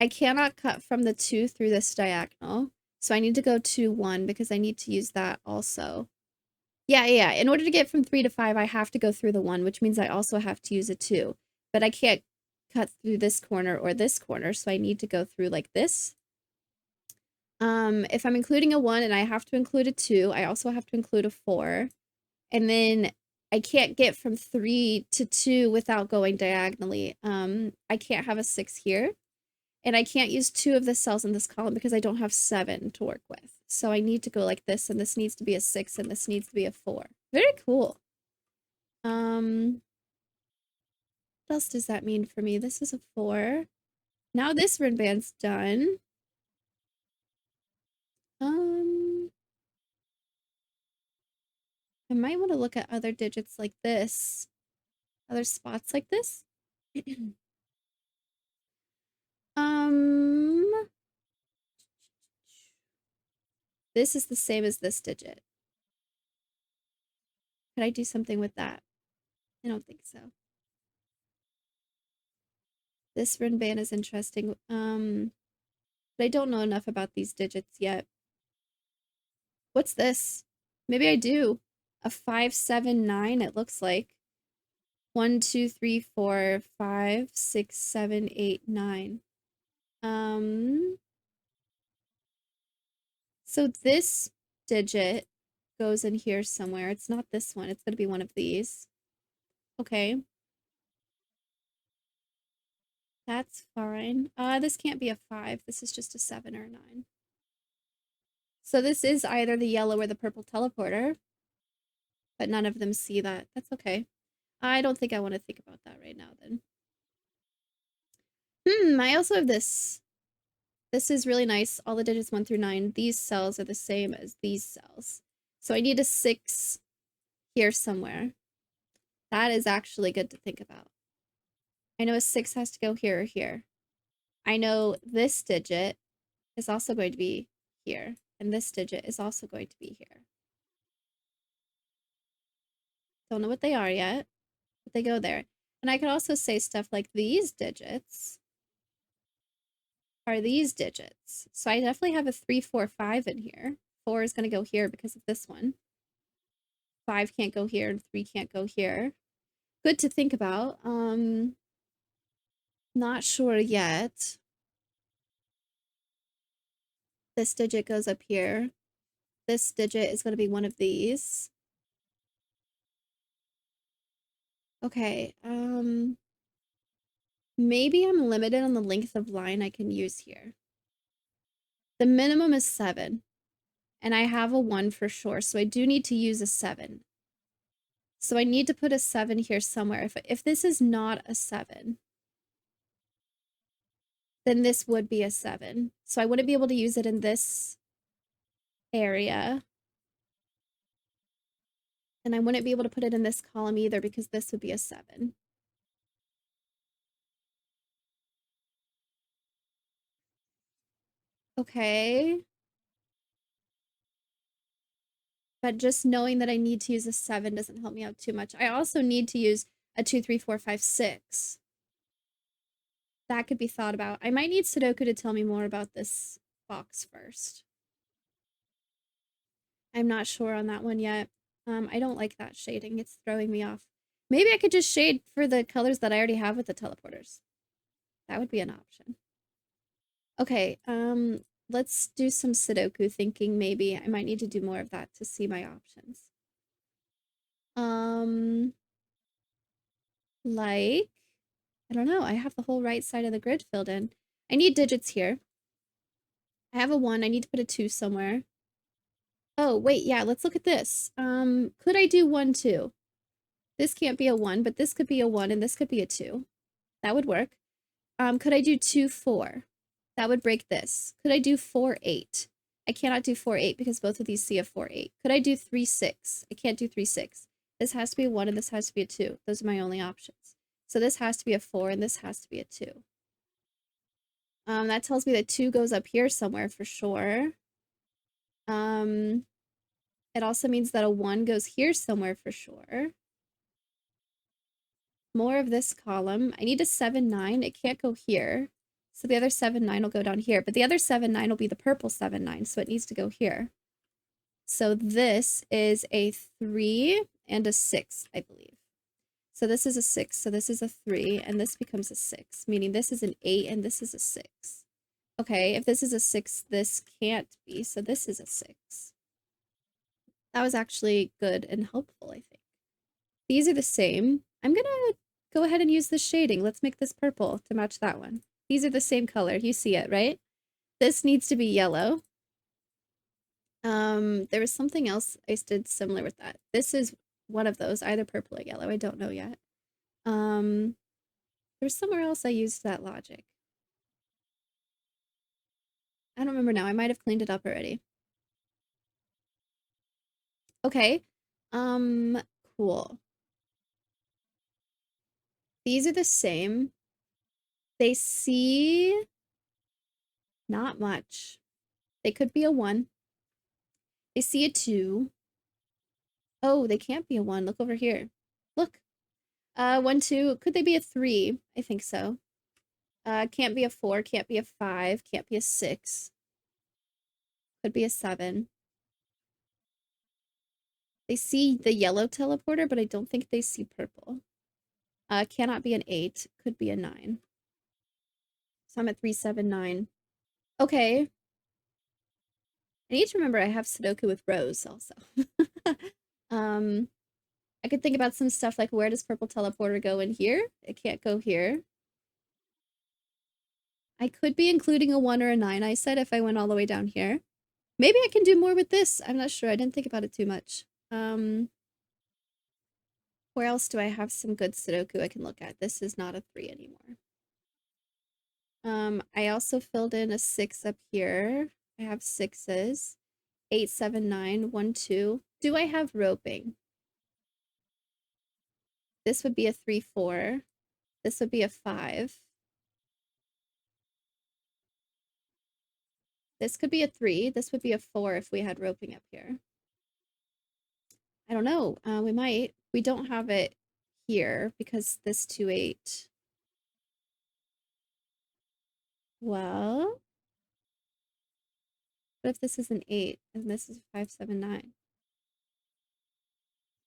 I cannot cut from the 2 through this diagonal, so I need to go to 1 because I need to use that also. Yeah. In order to get from 3 to 5, I have to go through the 1, which means I also have to use a 2. But I can't cut through this corner or this corner, so I need to go through like this. If I'm including a 1 and I have to include a 2, I also have to include a 4. And then I can't get from 3 to 2 without going diagonally. I can't have a 6 here. And I can't use 2 of the cells in this column because I don't have 7 to work with. So I need to go like this, and this needs to be a 6, and this needs to be a 4. Very cool. What else does that mean for me? This is a 4. Now this rin band's done. I might want to look at other digits like this. Other spots like this. Um, this is the same as this digit. Could I do something with that? I don't think so. This rin band is interesting. But I don't know enough about these digits yet. What's this? Maybe I do. A 5, 7, 9, it looks like. 1, 2, 3, 4, 5, 6, 7, 8, 9. So this digit goes in here somewhere. It's not this one. It's going to be one of these. Okay. That's fine. This can't be a 5. This is just a 7 or a 9. So this is either the yellow or the purple teleporter, but none of them see that. That's okay. I don't think I want to think about that right now then. I also have this. This is really nice. All the digits 1 through 9. These cells are the same as these cells. So I need a 6 here somewhere. That is actually good to think about. I know a 6 has to go here or here. I know this digit is also going to be here, and this digit is also going to be here. Don't know what they are yet, but they go there. And I could also say stuff like these digits are these digits. So I definitely have a 3, 4, 5 in here. 4 is going to go here because of this one. 5 can't go here, and 3 can't go here. Good to think about. Not sure yet. This digit goes up here. This digit is going to be one of these. Okay, maybe I'm limited on the length of line I can use here. The minimum is 7, and I have a 1 for sure, so I do need to use a 7. So I need to put a 7 here somewhere. If this is not a 7, then this would be a 7. So I wouldn't be able to use it in this area. And I wouldn't be able to put it in this column either because this would be a 7. Okay. But just knowing that I need to use a 7 doesn't help me out too much. I also need to use a 2, 3, 4, 5, 6. That could be thought about. I might need Sudoku to tell me more about this box first. I'm not sure on that one yet. I don't like that shading. It's throwing me off. Maybe I could just shade for the colors that I already have with the teleporters. That would be an option. Okay, let's do some Sudoku thinking maybe. I might need to do more of that to see my options. Like, I don't know. I have the whole right side of the grid filled in. I need digits here. I have a 1. I need to put a 2 somewhere. Oh, wait, yeah, let's look at this. Could I do 1, 2? This can't be a 1, but this could be a 1 and this could be a 2. That would work. Could I do 2, 4? That would break this. Could I do 4, 8? I cannot do 4, 8 because both of these see a 4, 8. Could I do 3, 6? I can't do 3, 6. This has to be a 1 and this has to be a 2. Those are my only options. So this has to be a 4 and this has to be a 2. That tells me that 2 goes up here somewhere for sure. It also means that a 1 goes here somewhere for sure. More of this column. I need a 7, 9. It can't go here. So the other 7, 9 will go down here. But the other 7, 9 will be the purple 7, 9. So it needs to go here. So this is a 3 and a 6, I believe. So this is a 6. So this is a 3. And this becomes a 6. Meaning this is an 8 and this is a 6. Okay, if this is a 6, this can't be. So this is a 6. That was actually good and helpful, I think. These are the same. I'm going to go ahead and use this shading. Let's make this purple to match that one. These are the same color. You see it, right? This needs to be yellow. There was something else I did similar with that. This is one of those, either purple or yellow. I don't know yet. There's somewhere else I used that logic. I don't remember now. I might have cleaned it up already. Okay. Cool. These are the same. They see not much. They could be a 1. They see a 2. Oh, they can't be a 1. Look over here. Look. 1, 2. Could they be a 3? I think so. Can't be a 4. Can't be a 5. Can't be a 6. Could be a 7. They see the yellow teleporter, but I don't think they see purple. Cannot be an 8. Could be a 9. So I'm at 3, 7, 9. Okay. I need to remember I have Sudoku with rows also. I could think about some stuff like where does purple teleporter go in here? It can't go here. I could be including a 1 or a 9, I said, if I went all the way down here. Maybe I can do more with this. I'm not sure. I didn't think about it too much. Where else do I have some good Sudoku I can look at? This is not a 3 anymore. I also filled in a 6 up here. I have 6s. 8, 7, 9, 1, 2. Do I have roping? This would be a 3, 4. This would be a 5. This could be a 3. This would be a 4 if we had roping up here. I don't know. We might. We don't have it here because this 2, 8. Well, what if this is an 8 and this is 5, 7, 9?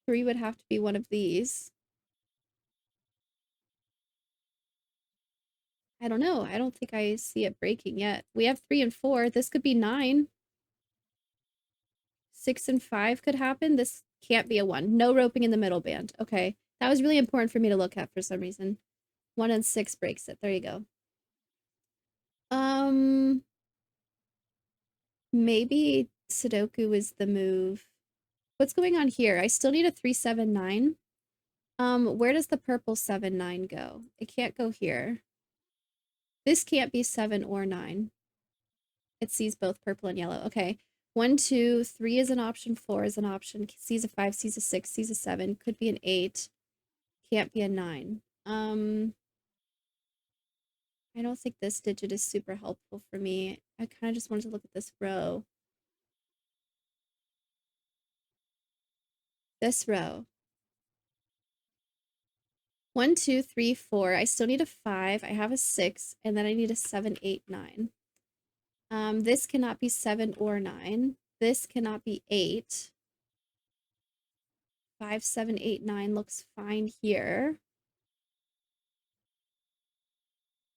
3 would have to be one of these. I don't know. I don't think I see it breaking yet. We have 3 and 4. This could be 9. 6 and 5 could happen. This can't be a 1. No roping in the middle band. Okay. That was really important for me to look at for some reason. 1 and 6 breaks it. There you go. Maybe Sudoku is the move. What's going on here? I still need a 3, 7, 9. Where does the purple 7, 9 go? It can't go here. This can't be 7 or 9. It sees both purple and yellow. Okay. 1, 2, 3 is an option, 4 is an option. Sees a 5, sees a 6, sees a 7. Could be an 8. Can't be a 9. I don't think this digit is super helpful for me. I kind of just wanted to look at this row. This row. 1, 2, 3, 4. I still need a 5. I have a 6, and then I need a 7, 8, 9. This cannot be 7 or 9. This cannot be 8. 5, 7, 8, 9 looks fine here.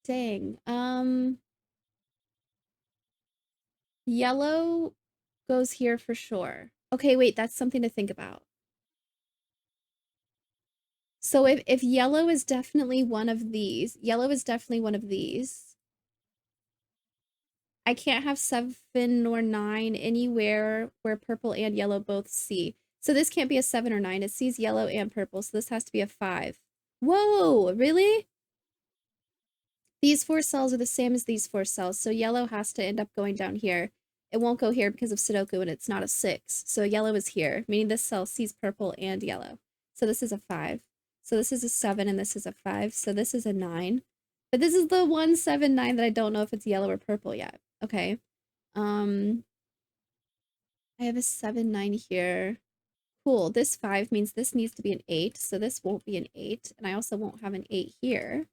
Dang. Yellow goes here for sure. Okay, wait, that's something to think about. So if yellow is definitely one of these, yellow is definitely one of these. I can't have 7 or 9 anywhere where purple and yellow both see. So this can't be a 7 or 9. It sees yellow and purple, so this has to be a 5. Whoa, really? These 4 cells are the same as these 4 cells, so yellow has to end up going down here. It won't go here because of Sudoku, and it's not a 6. So yellow is here, meaning this cell sees purple and yellow. So this is a 5. So this is a 7, and this is a 5. So this is a 9. But this is the 1, 7, 9 that I don't know if it's yellow or purple yet. Okay. I have a 7, 9 here. Cool. This 5 means this needs to be an 8, so this won't be an 8. And I also won't have an 8 here.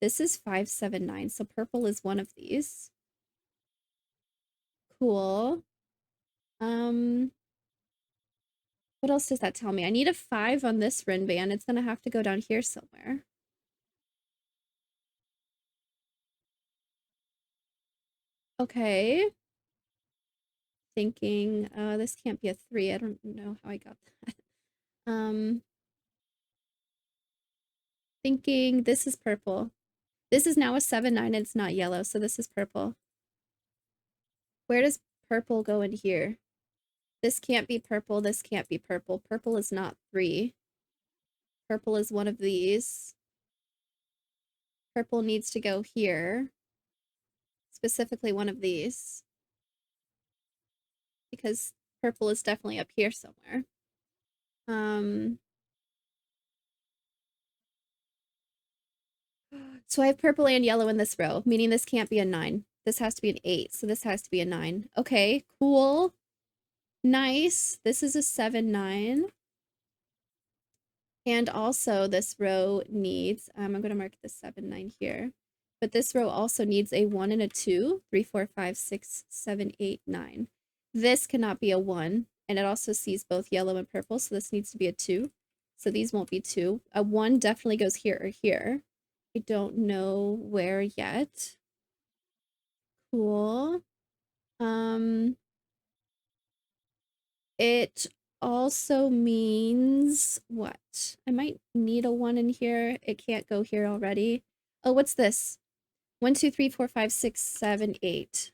This is 5, 7, 9, so purple is one of these. Cool. What else does that tell me? I need a 5 on this Rin band. It's gonna have to go down here somewhere. Okay. Thinking, this can't be a 3. I don't know how I got that. Thinking this is purple. This is now a 7, 9, and it's not yellow, so this is purple. Where does purple go in here? This can't be purple, this can't be purple. Purple is not 3. Purple is one of these. Purple needs to go here. Specifically one of these. Because purple is definitely up here somewhere. So I have purple and yellow in this row, meaning this can't be a 9. This has to be an 8, so this has to be a 9. Okay, cool. Nice. This is a 7, 9. And also this row needs, I'm going to mark the 7, 9 here. But this row also needs a 1 and a 2, 3, 4, 5, 6, 7, 8, 9. This cannot be a 1, and it also sees both yellow and purple, so this needs to be a 2. So these won't be 2. A 1 definitely goes here or here. I don't know where yet. Cool. It also means what? I might need a 1 in here. It can't go here already. Oh, what's this? 1, 2, 3, 4, 5, 6, 7, 8.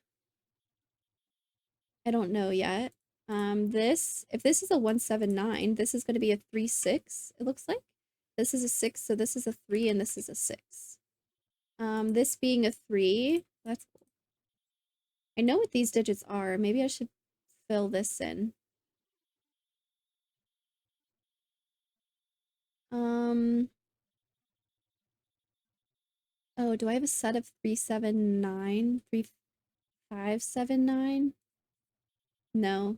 I don't know yet. If this is a 179, this is going to be a 3-6, it looks like. This is a 6, so this is a 3, and this is a 6. This being a 3, that's cool. I know what these digits are. Maybe I should fill this in. Oh, do I have a set of 379? 3579? No.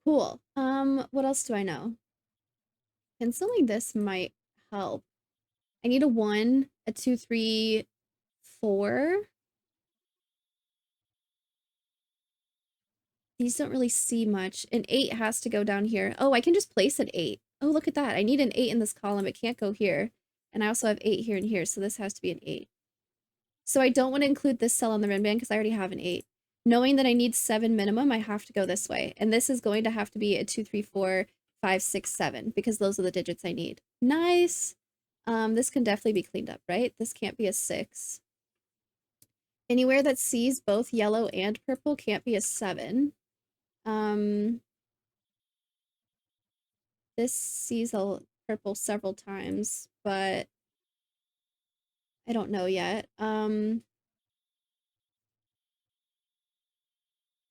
Cool. What else do I know? Penciling this might help. I need a 1, a 2, 3, 4. These don't really see much. An 8 has to go down here. Oh, I can just place an 8. Oh, look at that. I need an 8 in this column. It can't go here. And I also have 8 here and here, so this has to be an 8. So I don't want to include this cell on the rim band because I already have an 8. Knowing that I need 7 minimum, I have to go this way. And this is going to have to be a 2, 3, 4, 5, 6, 7 because those are the digits I need. Nice. This can definitely be cleaned up, right? This can't be a 6. Anywhere that sees both yellow and purple can't be a 7. This sees a purple several times, but I don't know yet.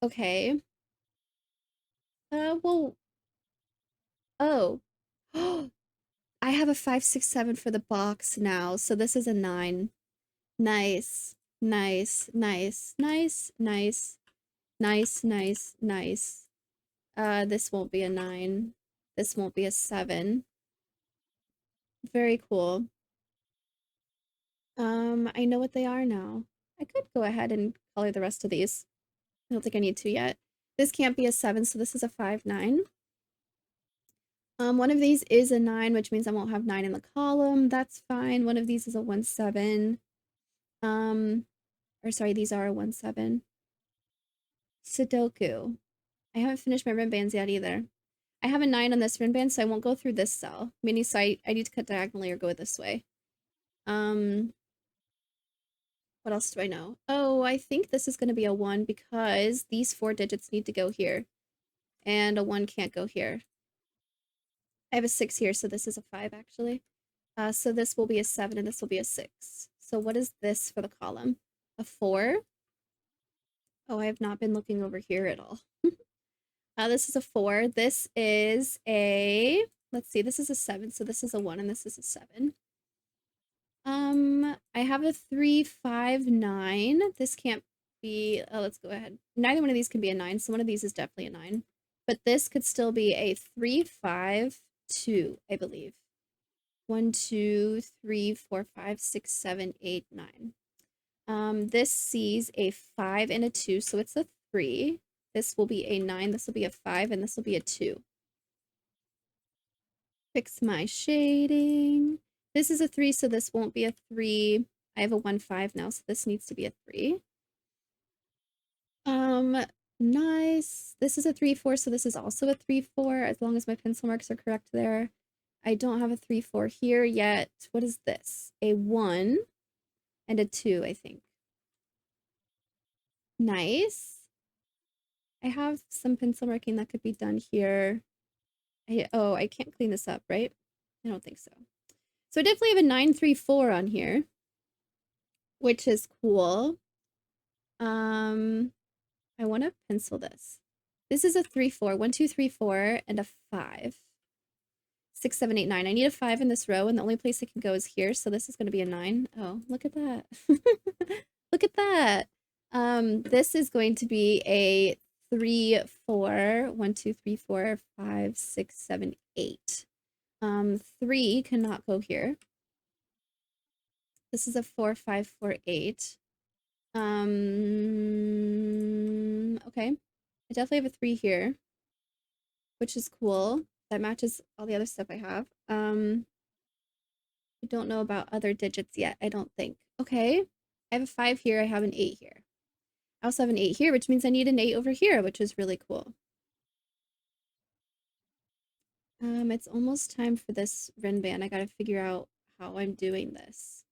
Okay. Well, oh. I have a 5, 6, 7 for the box now, so this is a 9. Nice. Nice, nice, nice, nice, nice, nice, nice. This won't be a 9. This won't be a 7. Very cool. I know what they are now. I could go ahead and color the rest of these. I don't think I need to yet. This can't be a 7, so this is a 5, 9. One of these is a 9, which means I won't have 9 in the column. That's fine. One of these is a 1, 7. Or sorry, these are a 1, 7. Sudoku. I haven't finished my rim bands yet either. I have a 9 on this rim band, so I won't go through this cell. Meaning, so I need to cut diagonally or go this way. What else do I know? Oh, I think this is going to be a 1 because these 4 digits need to go here. And a 1 can't go here. I have a 6 here, so this is a 5 actually. So this will be a 7 and this will be a 6. So what is this for the column? A 4? Oh, I have not been looking over here at all. This is a 4. This is a, let's see, this is a 7. So this is a 1 and this is a 7. I have a 3, 5, 9. This can't be, oh, let's go ahead. Neither one of these can be a 9, so one of these is definitely a 9. But this could still be a 3, 5, 2, I believe. 1, 2, 3, 4, 5, 6, 7, 8, 9. This sees a 5 and a 2, so it's a 3. This will be a 9, this will be a 5, and this will be a 2. Fix my shading. This is a 3, so this won't be a 3. I have a 1, 5 now, so this needs to be a 3. Nice. This is a 3, 4, so this is also a 3, 4, as long as my pencil marks are correct there. I don't have a 3, 4 here yet. What is this? A 1 and a 2, I think. Nice. I have some pencil marking that could be done here. Oh, I can't clean this up, right? I don't think so. So I definitely have a 9, 3, 4 on here, which is cool. I want to pencil this. This is a 3, 4. 1, 2, 3, 4, and a 5. 6, 7, 8, 9. I need a 5 in this row, and the only place it can go is here, so this is going to be a 9. Oh, look at that. Look at that. This is going to be a 3, 4. 1, 2, 3, 4, 5, 6, 7, 8. 3 cannot go here. This is a 4, 5, 4, 8. Okay. I definitely have a 3 here, which is cool. That matches all the other stuff I have. I don't know about other digits yet, I don't think. Okay. I have a 5 here, I have an 8 here. I also have an 8 here, which means I need an 8 over here, which is really cool. It's almost time for this Rin band. I gotta figure out how I'm doing this.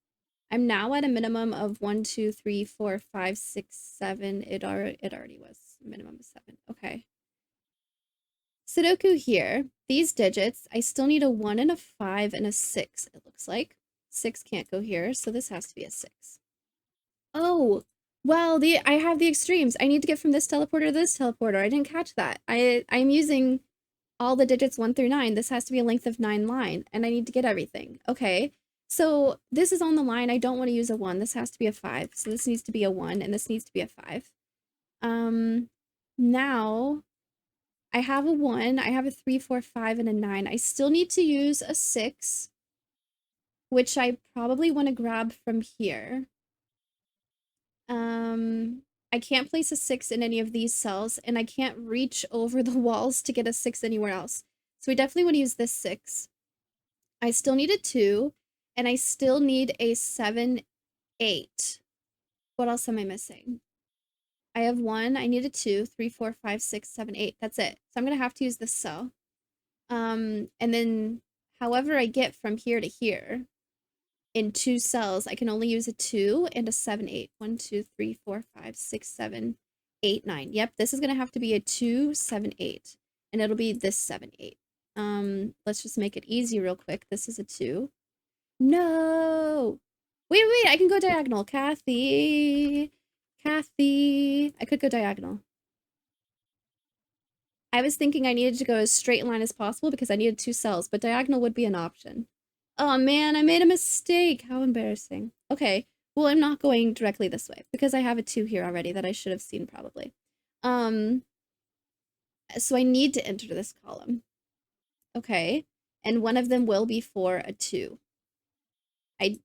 I'm now at a minimum of 1, 2, 3, 4, 5, 6, 7. It already was a minimum of 7. Okay. Sudoku here. These digits, I still need a 1 and a 5 and a 6, it looks like. 6 can't go here, so this has to be a 6. Oh, well, I have the extremes. I need to get from this teleporter to this teleporter. I didn't catch that. I'm using all the digits 1 through 9. This has to be a length of 9 line, and I need to get everything. Okay, so this is on the line. I don't want to use a 1. This has to be a 5. So this needs to be a 1, and this needs to be a 5. Now I have a 1, I have a 3, 4, 5, and a 9. I still need to use a 6, which I probably want to grab from here. I can't place a 6 in any of these cells, and I can't reach over the walls to get a 6 anywhere else. So we definitely want to use this 6. I still need a 2, and I still need a 7, 8. What else am I missing? I have 1, I need a 2, 3, 4, 5, 6, 7, 8. That's it. So I'm going to have to use this cell. And then however I get from here to here, in 2 cells, I can only use a 2 and a 7, 8. 1, 2, 3, 4, 5, 6, 7, 8, 9. Yep, this is going to have to be a 2, 7, 8. And it'll be this 7, 8. Let's just make it easy real quick. This is a 2. No! Wait, I can go diagonal. Kathy! Kathy! I could go diagonal. I was thinking I needed to go as straight in line as possible because I needed 2 cells, but diagonal would be an option. Oh man, I made a mistake. How embarrassing. Okay, well, I'm not going directly this way because I have a 2 here already that I should have seen probably. So I need to enter this column. Okay, and one of them will be for a 2. I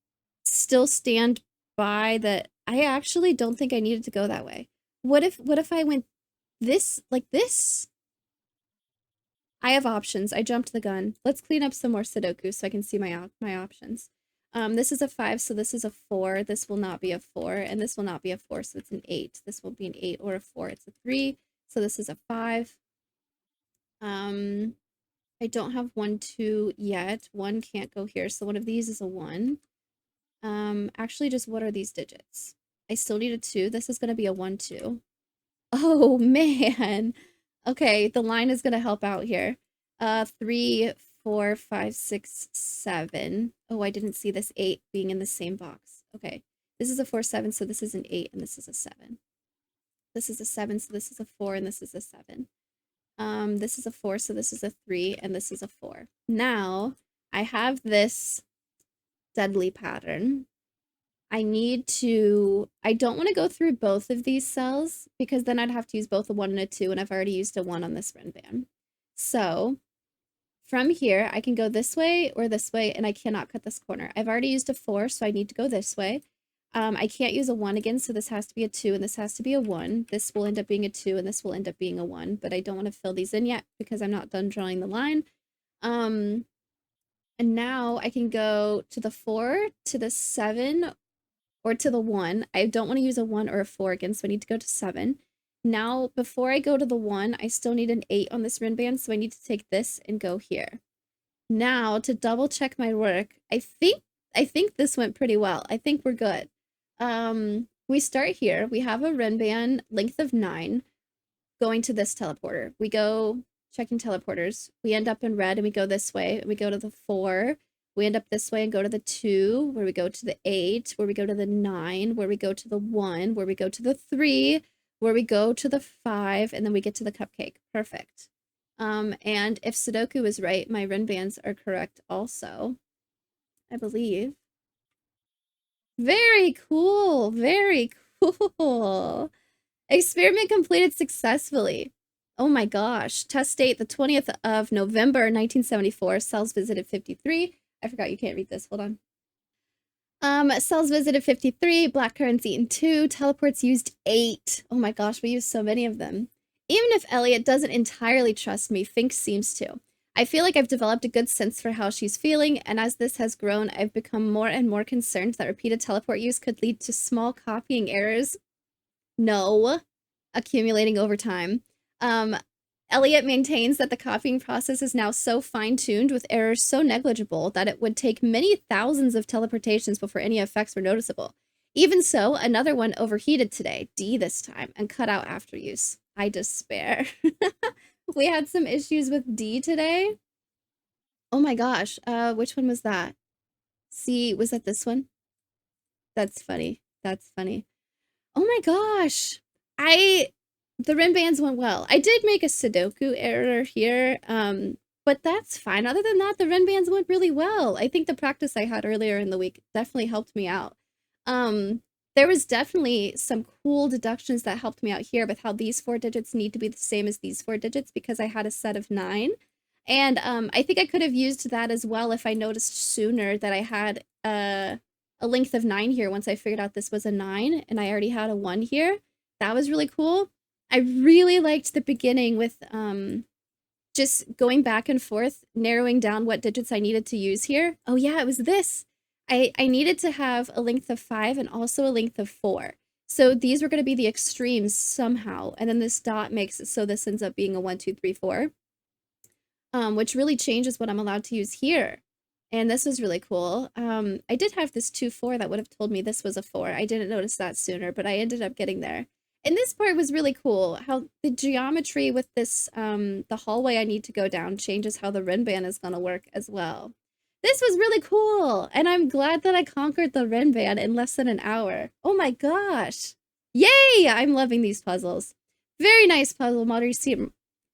still stand by that. I actually don't think I needed to go that way. What if I went this, like this? I have options. I jumped the gun. Let's clean up some more Sudoku so I can see my options. This is a 5, so this is a 4. This will not be a 4, and this will not be a 4, so it's an 8. This will be an 8 or a 4. It's a 3, so this is a 5. I don't have 1, 2 yet. 1 can't go here, so one of these is a 1. Actually, just what are these digits? I still need a 2. This is going to be a 1, 2. Oh, man. Okay, the line is going to help out here. 3, 4, 5, 6, 7. Oh, I didn't see this 8 being in the same box. Okay, this is a 4, 7, so this is an 8, and this is a 7. This is a 7, so this is a 4, and this is a 7. This is a 4, so this is a 3, and this is a 4. Now, I have this deadly pattern. I don't want to go through both of these cells because then I'd have to use both a 1 and a 2, and I've already used a 1 on this run band. So from here, I can go this way or this way, and I cannot cut this corner. I've already used a 4, so I need to go this way. I can't use a 1 again, so this has to be a 2, and this has to be a 1. This will end up being a 2, and this will end up being a 1, but I don't want to fill these in yet because I'm not done drawing the line. And now I can go to the 4, to the 7, or to the 1. I don't want to use a 1 or a 4 again, so I need to go to 7. Now, before I go to the 1, I still need an 8 on this run band, so I need to take this and go here. Now, to double check my work, I think this went pretty well. I think we're good. We start here. We have a run band length of 9 going to this teleporter. We go checking teleporters. We end up in red and we go this way, and we go to the 4. We end up this way and go to the 2, where we go to the 8, where we go to the 9, where we go to the 1, where we go to the 3, where we go to the 5, and then we get to the cupcake. Perfect. And if Sudoku is right, my run bands are correct also, I believe. Very cool. Very cool. Experiment completed successfully. Oh my gosh. Test date, the 20th of November, 1974. Cells visited 53. I forgot you can't read this. Hold on. Cells visited 53. Black currants eaten 2. Teleports used 8. Oh my gosh, we used so many of them. Even if Elliot doesn't entirely trust me, Fink seems to. I feel like I've developed a good sense for how she's feeling, and as this has grown, I've become more and more concerned that repeated teleport use could lead to small copying errors. No. Accumulating over time. Elliot maintains that the copying process is now so fine-tuned with errors so negligible that it would take many thousands of teleportations before any effects were noticeable. Even so, another one overheated today, D this time, and cut out after use. I despair. We had some issues with D today. Oh my gosh, which one was that? C, was that this one? That's funny. That's funny. Oh my gosh. The rim bands went well. I did make a Sudoku error here, but that's fine. Other than that, the rim bands went really well. I think the practice I had earlier in the week definitely helped me out. There was definitely some cool deductions that helped me out here with how these 4 digits need to be the same as these 4 digits because I had a set of 9. And I think I could have used that as well if I noticed sooner that I had a length of 9 here once I figured out this was a 9 and I already had a 1 here. That was really cool. I really liked the beginning with just going back and forth, narrowing down what digits I needed to use here. Oh yeah, it was this. I needed to have a length of 5 and also a length of 4. So these were going to be the extremes somehow. And then this dot makes it so this ends up being a 1, 2, 3, 4. Which really changes what I'm allowed to use here. And this was really cool. I did have this 2, 4 that would have told me this was a 4. I didn't notice that sooner, but I ended up getting there. And this part was really cool, how the geometry with this, the hallway I need to go down changes how the Rinban is going to work as well. This was really cool, and I'm glad that I conquered the Rinban in less than an hour. Oh my gosh. Yay! I'm loving these puzzles. Very nice puzzle, Marty Sears.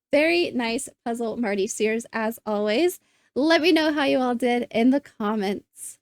Very nice puzzle, Marty Sears, as always. Let me know how you all did in the comments.